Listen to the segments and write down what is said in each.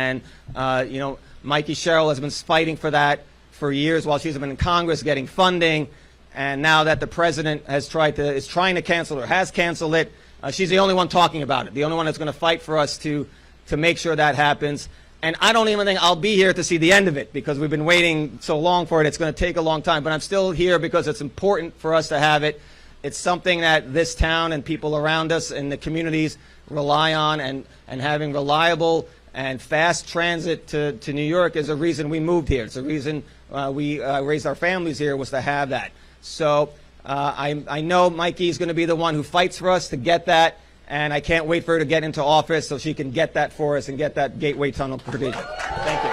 And, Mikie Sherrill has been fighting for that for years while she's been in Congress getting funding. And now that the president is trying to cancel or has canceled it, she's the only one talking about it, the only one that's going to fight for us to make sure that happens. And I don't even think I'll be here to see the end of it because we've been waiting so long for it. It's going to take a long time. But I'm still here because it's important for us to have it. It's something that this town and people around us and the communities rely on, and having reliable and fast transit to New York is a reason we moved here. It's a reason we raised our families here, was to have that. So I know Mikey is going to be the one who fights for us to get that, and I can't wait for her to get into office so she can get that for us and get that Gateway Tunnel provision. Thank you.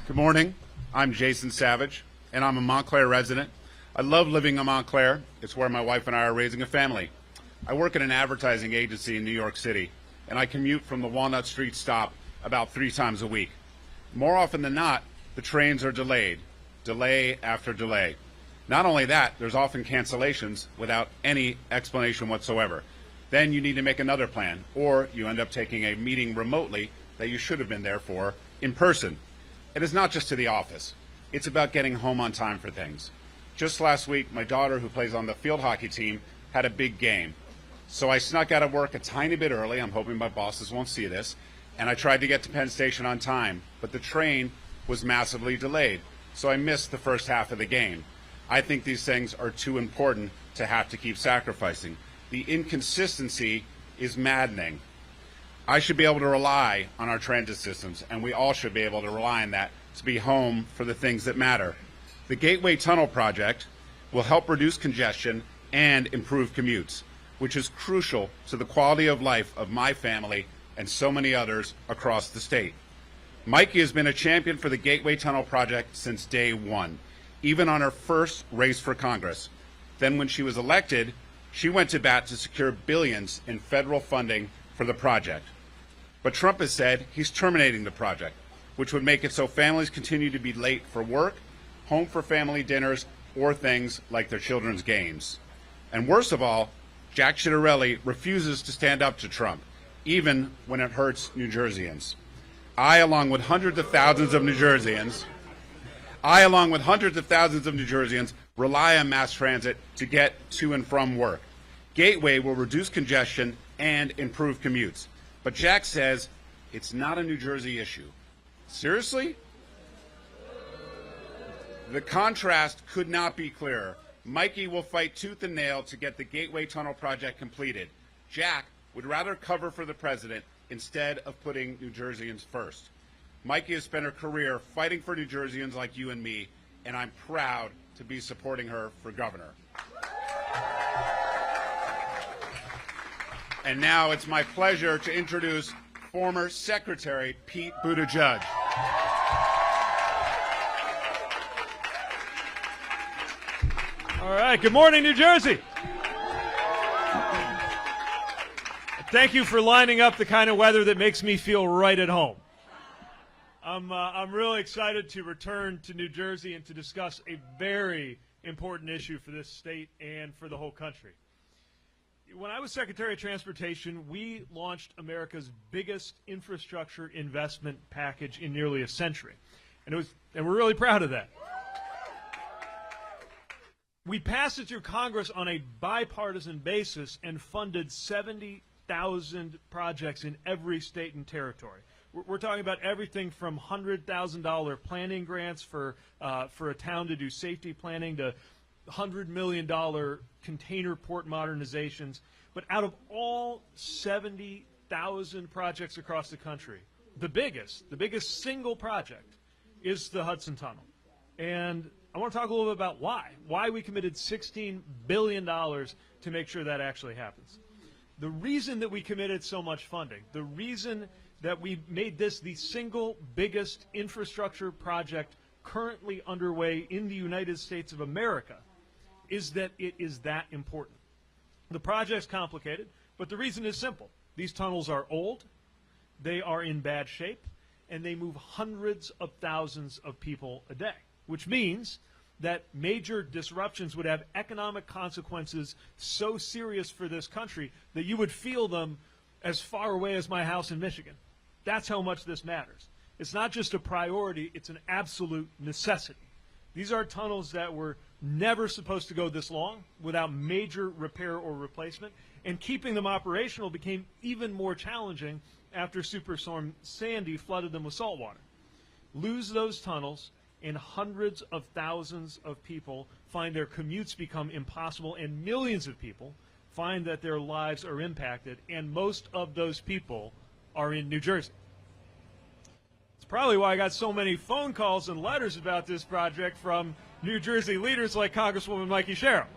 Good morning. I'm Jason Savage, and I'm a Montclair resident. I love living in Montclair. It's where my wife and I are raising a family. I work at an advertising agency in New York City, and I commute from the Walnut Street stop about 3 times a week. More often than not, the trains are delayed, delay after delay. Not only that, there's often cancellations without any explanation whatsoever. Then you need to make another plan, or you end up taking a meeting remotely that you should have been there for in person. It is not just to the office. It's about getting home on time for things. Just last week, my daughter, who plays on the field hockey team, had a big game. So I snuck out of work a tiny bit early. I'm hoping my bosses won't see this. And I tried to get to Penn Station on time, but the train was massively delayed. So I missed the first half of the game. I think these things are too important to have to keep sacrificing. The inconsistency is maddening. I should be able to rely on our transit systems, and we all should be able to rely on that to be home for the things that matter. The Gateway Tunnel project will help reduce congestion and improve commutes, which is crucial to the quality of life of my family and so many others across the state. Mikey has been a champion for the Gateway Tunnel project since day one, even on her first race for Congress. Then when she was elected, she went to bat to secure billions in federal funding for the project. But Trump has said he's terminating the project, which would make it so families continue to be late for work, home for family dinners, or things like their children's games. And worst of all, Jack Ciattarelli refuses to stand up to Trump, even when it hurts New Jerseyans. I, along with hundreds of thousands of New Jerseyans, rely on mass transit to get to and from work. Gateway will reduce congestion and improve commutes. But Jack says it's not a New Jersey issue. Seriously? The contrast could not be clearer. Mikey will fight tooth and nail to get the Gateway Tunnel project completed. Jack would rather cover for the president instead of putting New Jerseyans first. Mikey has spent her career fighting for New Jerseyans like you and me, and I'm proud to be supporting her for governor. And now it's my pleasure to introduce former Secretary Pete Buttigieg. All right, good morning, New Jersey. Thank you for lining up the kind of weather that makes me feel right at home. I'm really excited to return to New Jersey and to discuss a very important issue for this state and for the whole country. When I was Secretary of Transportation, we launched America's biggest infrastructure investment package in nearly a century, and we're really proud of that. We passed it through Congress on a bipartisan basis and funded 70,000 projects in every state and territory. We're talking about everything from $100,000 planning grants for a town to do safety planning to $100 million container port modernizations. But out of all 70,000 projects across the country, the biggest single project is the Hudson Tunnel. And I want to talk a little bit about why we committed $16 billion to make sure that actually happens. The reason that we committed so much funding, the reason that we made this the single biggest infrastructure project currently underway in the United States of America is that it is that important. The project's complicated, but the reason is simple. These tunnels are old, they are in bad shape, and they move hundreds of thousands of people a day, which means that major disruptions would have economic consequences so serious for this country that you would feel them as far away as my house in Michigan. That's how much this matters. It's not just a priority, it's an absolute necessity. These are tunnels that were never supposed to go this long without major repair or replacement, and keeping them operational became even more challenging after Superstorm Sandy flooded them with salt water. Lose those tunnels, and hundreds of thousands of people find their commutes become impossible, and millions of people find that their lives are impacted, and most of those people are in New Jersey. It's probably why I got so many phone calls and letters about this project from New Jersey leaders like Congresswoman Mikie Sherrill.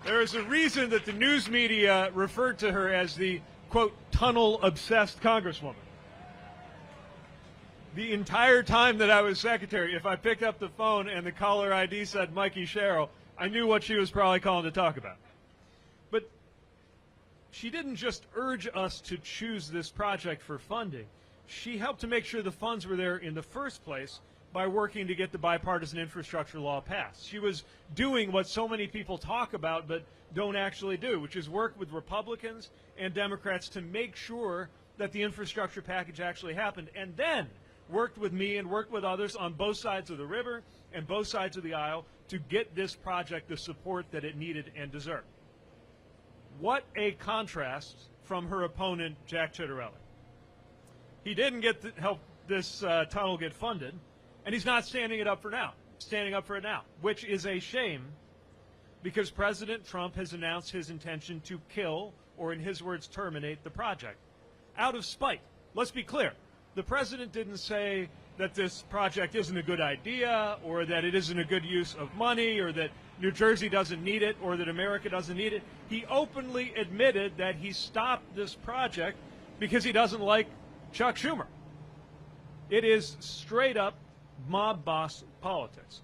There is a reason that the news media referred to her as the, quote, tunnel-obsessed Congresswoman. The entire time that I was secretary, if I picked up the phone and the caller ID said Mikie Sherrill, I knew what she was probably calling to talk about. But she didn't just urge us to choose this project for funding. She helped to make sure the funds were there in the first place by working to get the bipartisan infrastructure law passed. She was doing what so many people talk about but don't actually do, which is work with Republicans and Democrats to make sure that the infrastructure package actually happened, and then worked with me and worked with others on both sides of the river and both sides of the aisle to get this project the support that it needed and deserved. What a contrast from her opponent, Jack Ciattarelli. He didn't get to help this tunnel get funded, and he's not standing up for it now, which is a shame because President Trump has announced his intention to kill, or in his words, terminate the project out of spite. Let's be clear. The president didn't say that this project isn't a good idea or that it isn't a good use of money or that New Jersey doesn't need it or that America doesn't need it. He openly admitted that he stopped this project because he doesn't like Chuck Schumer. It is straight up mob boss politics.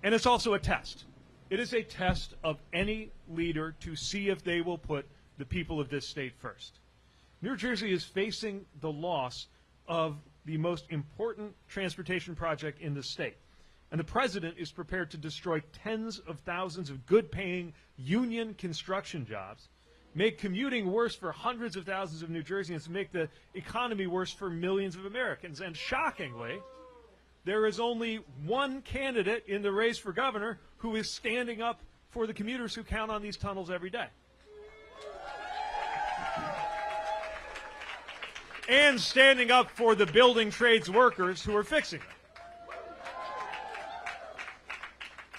And it's also a test. It is a test of any leader to see if they will put the people of this state first. New Jersey is facing the loss of the most important transportation project in the state. And the president is prepared to destroy tens of thousands of good-paying union construction jobs, make commuting worse for hundreds of thousands of New Jerseyans, and make the economy worse for millions of Americans. And shockingly, there is only one candidate in the race for governor who is standing up for the commuters who count on these tunnels every day. And standing up for the building trades workers who are fixing them.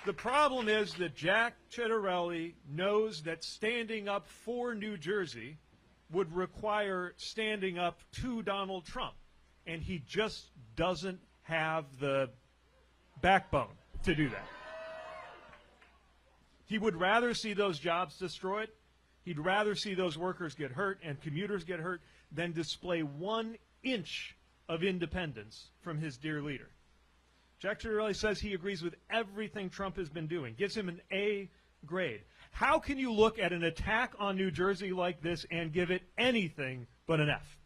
The problem is that Jack Ciattarelli knows that standing up for New Jersey would require standing up to Donald Trump, and he just doesn't have the backbone to do that. He would rather see those jobs destroyed, he'd rather see those workers get hurt and commuters get hurt than display 1 inch of independence from his dear leader. Jack Ciattarelli says he agrees with everything Trump has been doing, gives him an A grade. How can you look at an attack on New Jersey like this and give it anything but an F?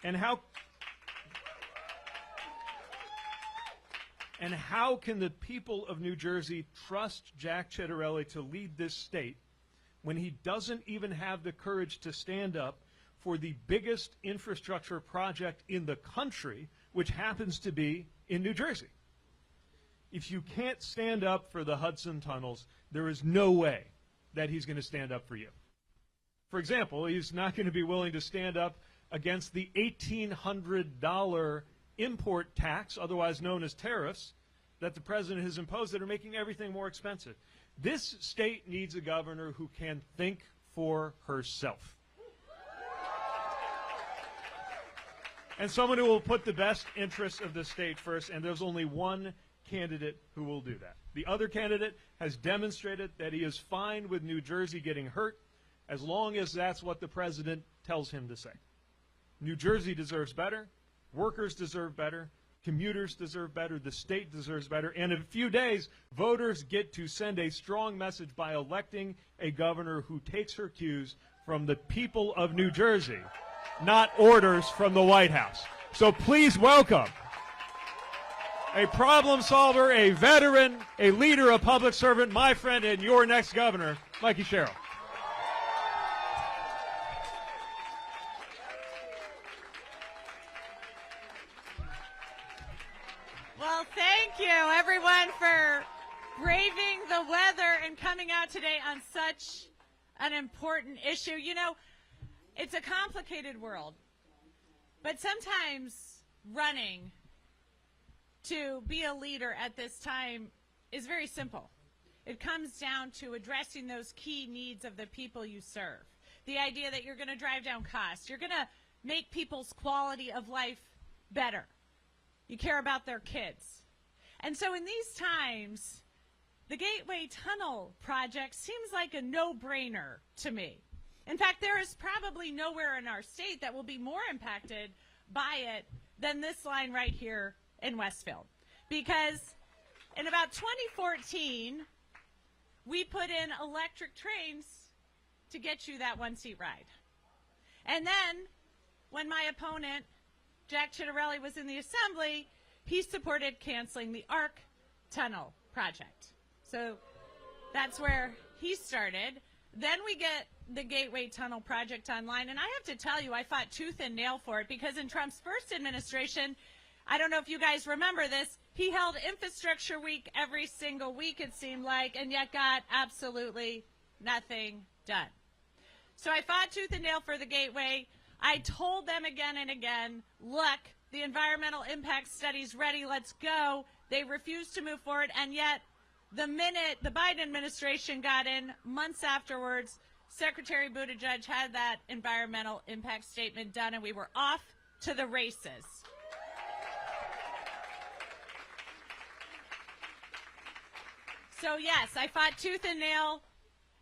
And how can the people of New Jersey trust Jack Ciattarelli to lead this state when he doesn't even have the courage to stand up for the biggest infrastructure project in the country, which happens to be in New Jersey? If you can't stand up for the Hudson tunnels, there is no way that he's going to stand up for you. For example, he's not going to be willing to stand up against the $1,800 import tax, otherwise known as tariffs, that the president has imposed that are making everything more expensive. This state needs a governor who can think for herself. And someone who will put the best interests of the state first, and there's only one candidate who will do that. The other candidate has demonstrated that he is fine with New Jersey getting hurt as long as that's what the president tells him to say. New Jersey deserves better, workers deserve better, commuters deserve better, the state deserves better, and in a few days, voters get to send a strong message by electing a governor who takes her cues from the people of New Jersey, not orders from the White House. So please welcome a problem solver, a veteran, a leader, a public servant, my friend and your next governor, Mikey Sherrill. Well, thank you, everyone, for braving the weather and coming out today on such an important issue. You know, it's a complicated world, but sometimes running to be a leader at this time is very simple. It comes down to addressing those key needs of the people you serve. The idea that you're going to drive down costs. You're going to make people's quality of life better. You care about their kids. And so in these times, the Gateway Tunnel project seems like a no-brainer to me. In fact, there is probably nowhere in our state that will be more impacted by it than this line right here in Westfield. Because in about 2014, we put in electric trains to get you that one-seat ride. And then when my opponent, Jack Ciattarelli, was in the assembly, he supported canceling the ARC tunnel project. So that's where he started. Then we get the Gateway Tunnel project online, and I have to tell you, I fought tooth and nail for it, because in Trump's first administration, I don't know if you guys remember this, he held Infrastructure Week every single week, it seemed like, and yet got absolutely nothing done. So I fought tooth and nail for the Gateway. I told them again and again, look, the environmental impact study's ready, let's go. They refused to move forward, and yet the minute the Biden administration got in, months afterwards, Secretary Buttigieg had that environmental impact statement done, and we were off to the races. So yes, I fought tooth and nail,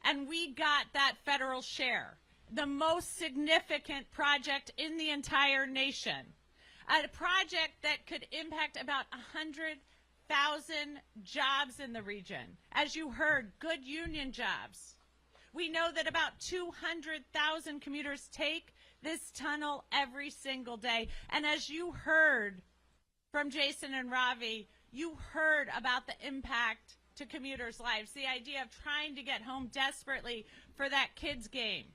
and we got that federal share, the most significant project in the entire nation, a project that could impact about 100,000 jobs in the region. As you heard, good union jobs. We know that about 200,000 commuters take this tunnel every single day. And as you heard from Jason and Ravi, you heard about the impact to commuters' lives, the idea of trying to get home desperately for that kid's game,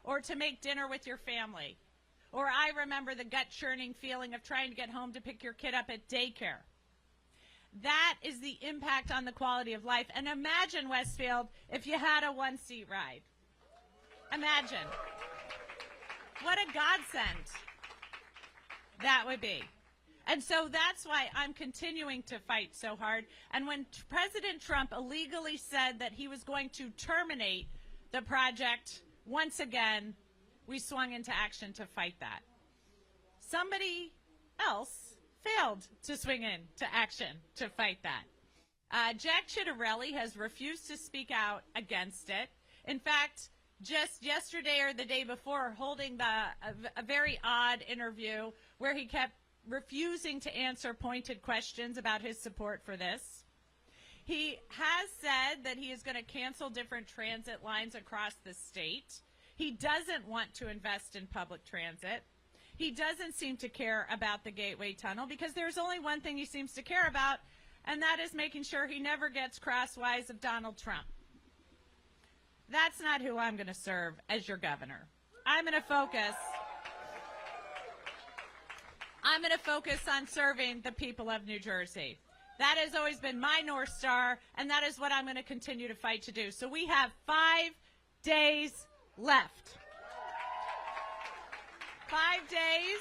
or to make dinner with your family. Or I remember the gut-churning feeling of trying to get home to pick your kid up at daycare. That is the impact on the quality of life. And imagine, Westfield, if you had a one-seat ride. Imagine. What a godsend that would be. And so that's why I'm continuing to fight so hard. And when President Trump illegally said that he was going to terminate the project, once again, we swung into action to fight that. Somebody else failed to swing into action to fight that. Jack Ciattarelli has refused to speak out against it. In fact, just yesterday or the day before, holding a very odd interview where he kept refusing to answer pointed questions about his support for this. He has said that he is going to cancel different transit lines across the state. He doesn't want to invest in public transit. He doesn't seem to care about the Gateway Tunnel, because there's only one thing he seems to care about, and that is making sure he never gets crosswise of Donald Trump. That's not who I'm going to serve as your governor. I'm going to focus on serving the people of New Jersey. That has always been my North Star, and that is what I'm going to continue to fight to do. So we have 5 days left. 5 days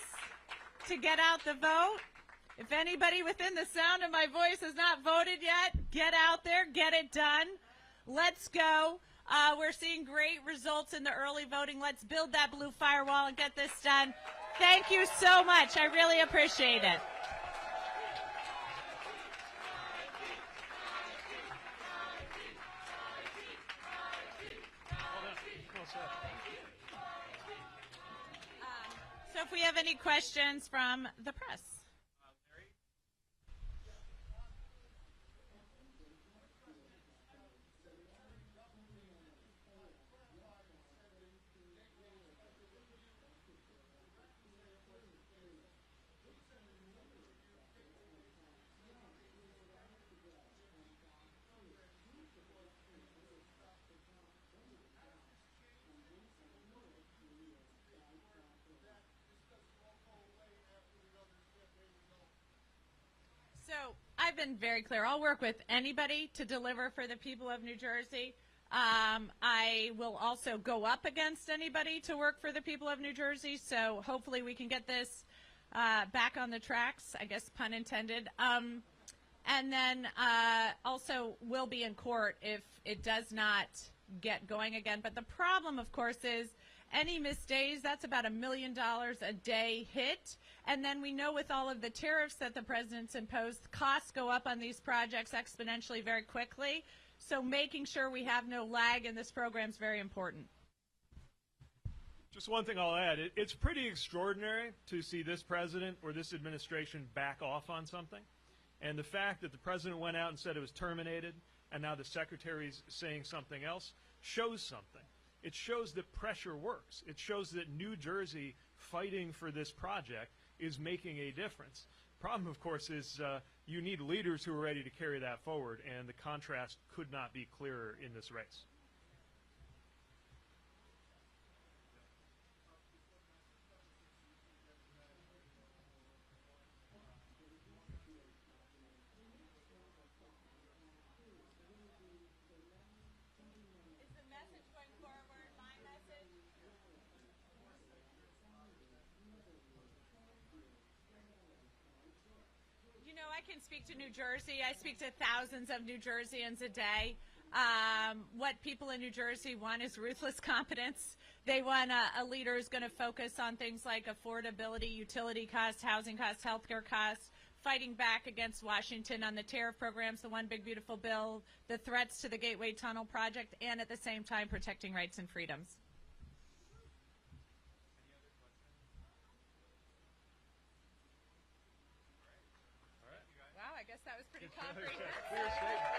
to get out the vote. If anybody within the sound of my voice has not voted yet, get out there, get it done. Let's go. We're seeing great results in the early voting. Let's build that blue firewall and get this done. Thank you so much. I really appreciate it. So if we have any questions from the press. I've been very clear. I'll work with anybody to deliver for the people of New Jersey. I will also go up against anybody to work for the people of New Jersey. So hopefully we can get this back on the tracks, I guess pun intended. And then also we'll be in court if it does not get going again. But the problem, of course, is any missed days, that's about $1 million a day hit. And then we know with all of the tariffs that the president's imposed, costs go up on these projects exponentially very quickly. So making sure we have no lag in this program is very important. Just one thing I'll add. It's pretty extraordinary to see this president or this administration back off on something. And the fact that the president went out and said it was terminated, and now the secretary's saying something else, shows something. It shows that pressure works. It shows that New Jersey fighting for this project is making a difference. Problem, of course, is you need leaders who are ready to carry that forward, and the contrast could not be clearer in this race. Is the message going forward my message? You know, I can speak to New Jersey. I speak to thousands of New Jerseyans a day. What people in New Jersey want is ruthless competence. They want a leader who's going to focus on things like affordability, utility costs, housing costs, healthcare costs, fighting back against Washington on the tariff programs, the One Big Beautiful Bill, the threats to the Gateway Tunnel project, and at the same time protecting rights and freedoms. Wow, I guess that was pretty concrete. Clear statement.